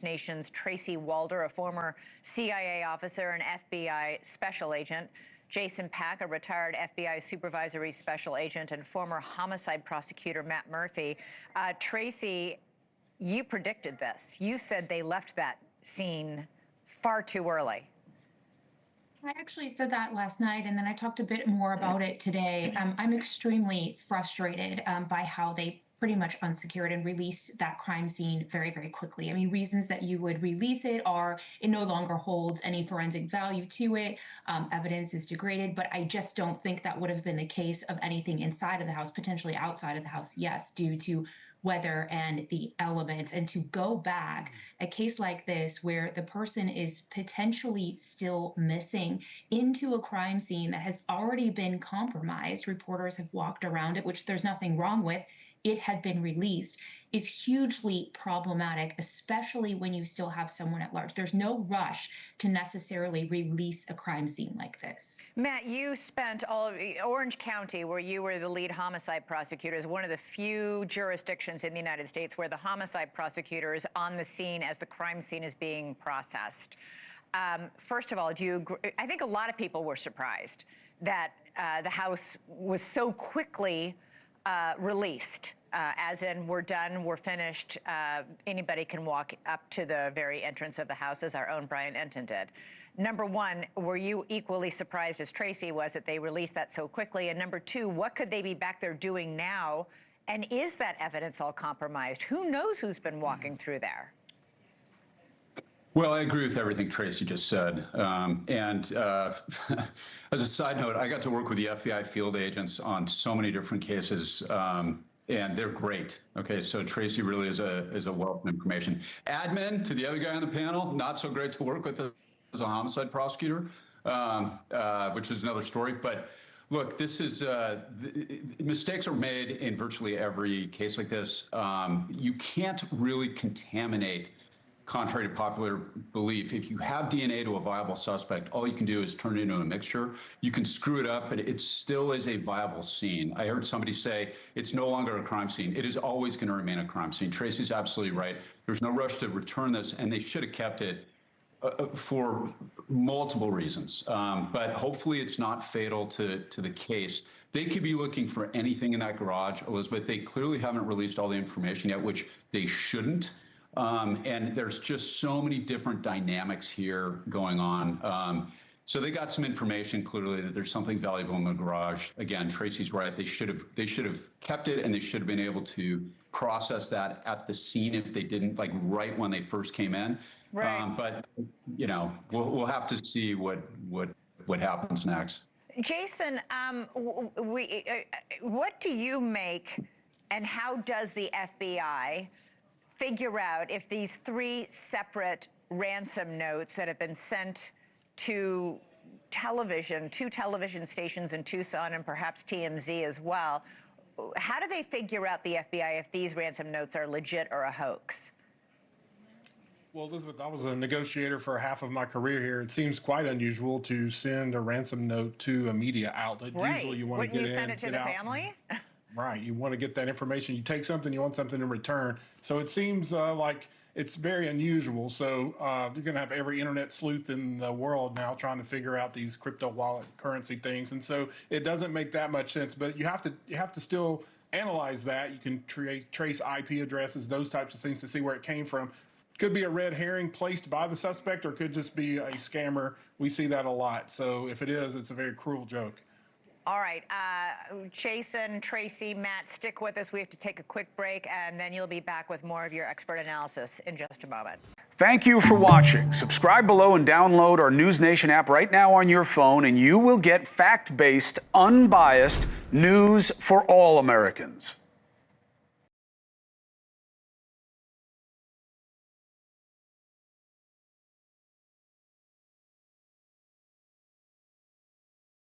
Nation's Tracy Walder, a former CIA officer and FBI special agent. Jason Pack, a retired FBI supervisory special agent, and former homicide prosecutor Matt Murphy. Tracy, you predicted this. You said they left that scene far too early. I actually said that last night, and then I talked a bit more about it today. I'm extremely frustrated by how they pretty much unsecured and released that crime scene very, very quickly. I mean, reasons that you would release it are it no longer holds any forensic value to it. Evidence is degraded, but I just don't think that would have been the case of anything inside of the house, potentially outside of the house, yes, due to weather and the elements. And to go back a case like this where the person is potentially still missing into a crime scene that has already been compromised, reporters have walked around it, which there's nothing wrong with, it had been released, is hugely problematic, especially when you still have someone at large. There's no rush to necessarily release a crime scene like this. Matt, you spent all of Orange County, where you were the lead homicide prosecutor, is one of the few jurisdictions in the United States where the homicide prosecutor is on the scene as the crime scene is being processed. First of all, do you agree? I think a lot of people were surprised that the house was so quickly released, as in we're done, we're finished, anybody can walk up to the very entrance of the house, as our own Brian Enton did. Number one, were you equally surprised as Tracy was that they released that so quickly? And number two, what could they be back there doing now? And is that evidence all compromised? Who knows who's been walking through there? Well, I agree with everything Tracy just said. As a side note, I got to work with the FBI field agents on so many different cases, and they're great. Okay, so Tracy really is a wealth of information. Admin, to the other guy on the panel, not so great to work with as a homicide prosecutor, which is another story. But look, this is mistakes are made in virtually every case like this. You can't really contaminate. Contrary to popular belief, if you have DNA to a viable suspect, all you can do is turn it into a mixture. You can screw it up, but it still is a viable scene. I heard somebody say it's no longer a crime scene. It is always going to remain a crime scene. Tracy's absolutely right. There's no rush to return this, and they should have kept it for multiple reasons. But hopefully it's not fatal to the case. They could be looking for anything in that garage, Elizabeth. They clearly haven't released all the information yet, which they shouldn't. And there's just so many different dynamics here going on. So they got some information clearly that there's something valuable in the garage. Again, Tracy's right. They should have kept it, and they should have been able to process that at the scene if they didn't, like right when they first came in. Right. But you know, we'll have to see what happens next. Jason, what do you make, and how does the FBI figure out if these three separate ransom notes that have been sent to two television stations in Tucson and perhaps TMZ as well, how do they figure out, the FBI, if these ransom notes are legit or a hoax? Well, Elizabeth, I was a negotiator for half of my career here. It seems quite unusual to send a ransom note to a media outlet. Right. Usually you want to get in, send it to the family? Right. You want to get that information. You take something, you want something in return. So it seems like it's very unusual. So you're going to have every internet sleuth in the world now trying to figure out these crypto wallet currency things. And so it doesn't make that much sense. But you have to still analyze that. You can trace IP addresses, those types of things to see where it came from. Could be a red herring placed by the suspect, or could just be a scammer. We see that a lot. So if it is, it's a very cruel joke. All right, Jason, Tracy, Matt, stick with us. We have to take a quick break, and then you'll be back with more of your expert analysis in just a moment. Thank you for watching. Subscribe below and download our NewsNation app right now on your phone, and you will get fact-based, unbiased news for all Americans.